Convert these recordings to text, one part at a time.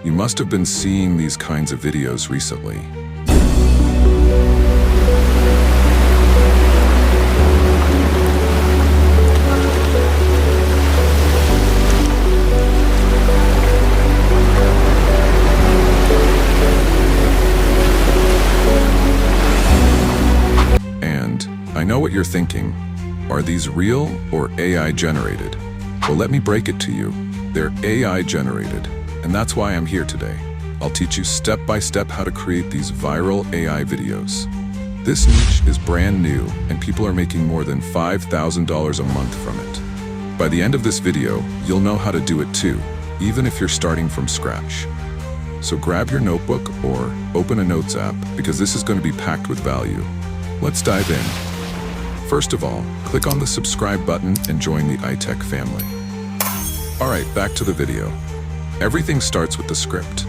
You must have been seeing these kinds of videos recently. And I know what you're thinking. Are these real or AI generated? Well, let me break it to you. They're AI generated, and that's why I'm here today. I'll teach you step by step how to create these viral AI videos. This niche is brand new, and people are making more than $5,000 a month from it. By the end of this video, you'll know how to do it too, even if you're starting from scratch. So grab your notebook or open a notes app, because this is going to be packed with value. Let's dive in. First of all, click on the subscribe button and join the iTech family. Alright, back to the video. Everything starts with the script.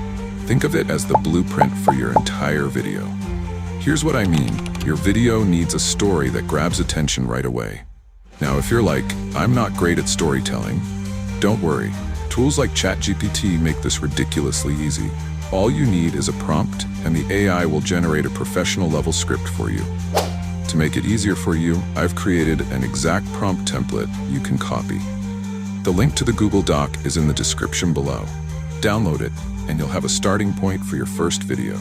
Think of it as the blueprint for your entire video. Here's what I mean. Your video needs a story that grabs attention right away. Now, if you're like, I'm not great at storytelling, don't worry. Tools like ChatGPT make this ridiculously easy. All you need is a prompt, and the AI will generate a professional-level script for you. To make it easier for you, I've created an exact prompt template you can copy. The link to the Google Doc is in the description below. Download it, and you'll have a starting point for your first video.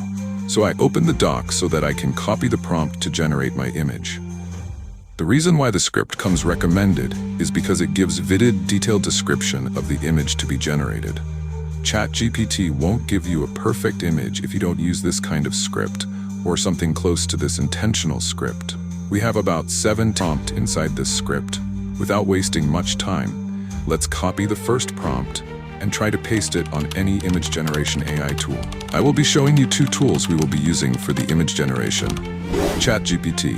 So I opened the doc so that I can copy the prompt to generate my image. The reason why the script comes recommended is because it gives vivid, detailed description of the image to be generated. ChatGPT won't give you a perfect image if you don't use this kind of script, or something close to this intentional script. We have about 7 prompts inside this script. Without wasting much time, let's copy the first prompt and try to paste it on any image generation AI tool. I will be showing you 2 tools we will be using for the image generation: ChatGPT,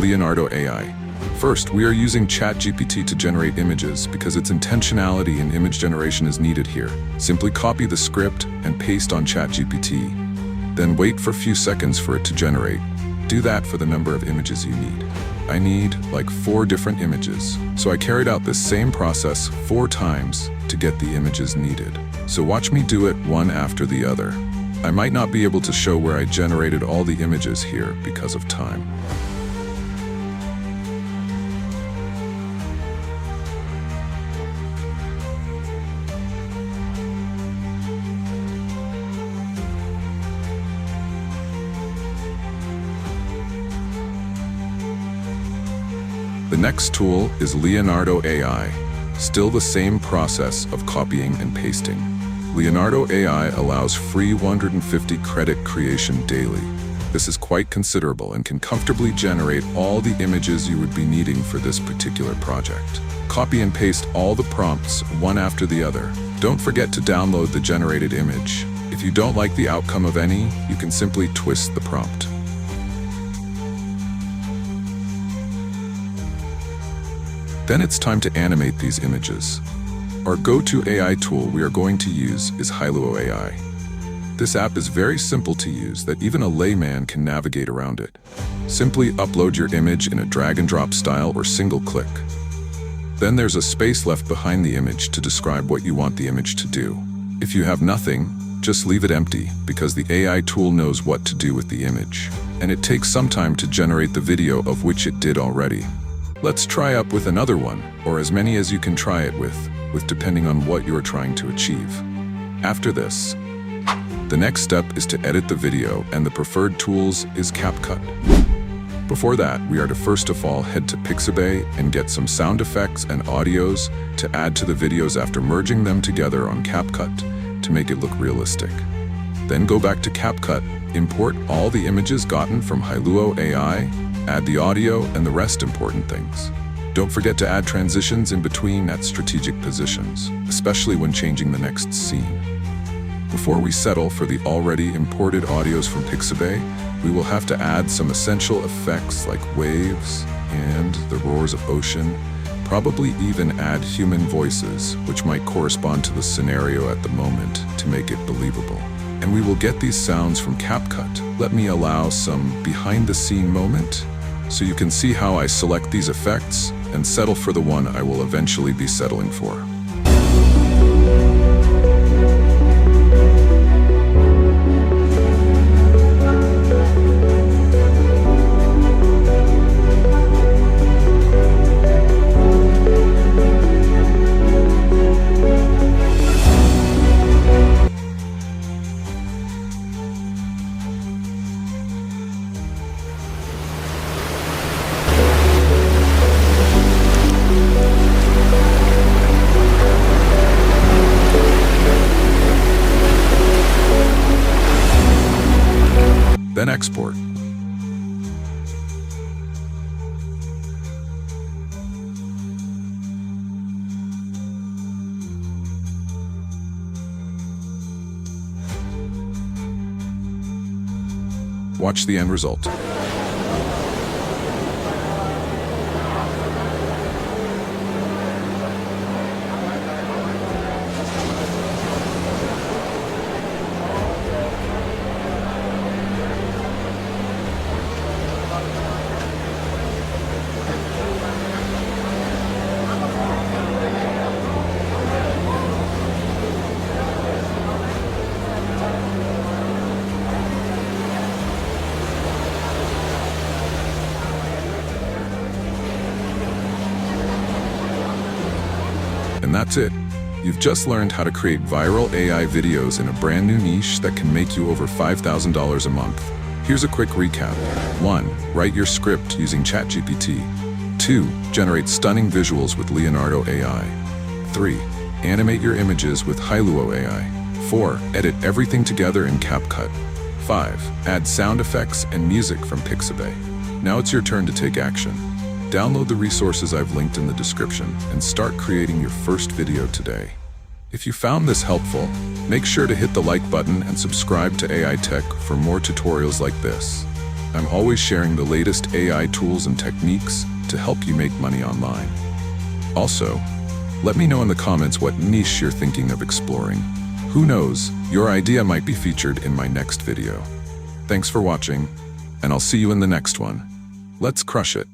Leonardo AI. First, we are using ChatGPT to generate images because its intentionality in image generation is needed here. Simply copy the script and paste on ChatGPT. Then wait for a few seconds for it to generate. Do that for the number of images you need. I need like 4 different images, so I carried out this same process 4 times to get the images needed. So watch me do it one after the other. I might not be able to show where I generated all the images here because of time. The next tool is Leonardo AI. Still the same process of copying and pasting. Leonardo AI allows free 150 credit creation daily. This is quite considerable and can comfortably generate all the images you would be needing for this particular project. Copy and paste all the prompts one after the other. Don't forget to download the generated image. If you don't like the outcome of any, you can simply twist the prompt. Then it's time to animate these images. Our go-to AI tool we are going to use is Hailuo AI. This app is very simple to use that even a layman can navigate around it. Simply upload your image in a drag-and-drop style or single click. Then there's a space left behind the image to describe what you want the image to do. If you have nothing, just leave it empty, because the AI tool knows what to do with the image. And it takes some time to generate the video of which it did already. Let's try up with another one, or as many as you can try it with depending on what you are trying to achieve. After this, the next step is to edit the video, and the preferred tools is CapCut. Before that, we are to first of all head to Pixabay and get some sound effects and audios to add to the videos after merging them together on CapCut to make it look realistic. Then go back to CapCut, import all the images gotten from Hailuo AI, add the audio and the rest important things. Don't forget to add transitions in between at strategic positions, especially when changing the next scene. Before we settle for the already imported audios from Pixabay, we will have to add some essential effects like waves and the roars of ocean, probably even add human voices, which might correspond to the scenario at the moment to make it believable. And we will get these sounds from CapCut. Let me allow some behind-the-scene moment so you can see how I select these effects and settle for the one I will eventually be settling for. then export. Watch the end result. And that's it. You've just learned how to create viral AI videos in a brand new niche that can make you over $5,000 a month. Here's a quick recap. 1. Write your script using ChatGPT. 2. Generate stunning visuals with Leonardo AI. 3. Animate your images with Hailuo AI. 4. Edit everything together in CapCut. 5. Add sound effects and music from Pixabay. Now it's your turn to take action. Download the resources I've linked in the description and start creating your first video today. If you found this helpful, make sure to hit the like button and subscribe to AI Tech for more tutorials like this. I'm always sharing the latest AI tools and techniques to help you make money online. Also, let me know in the comments what niche you're thinking of exploring. Who knows, your idea might be featured in my next video. Thanks for watching, and I'll see you in the next one. Let's crush it.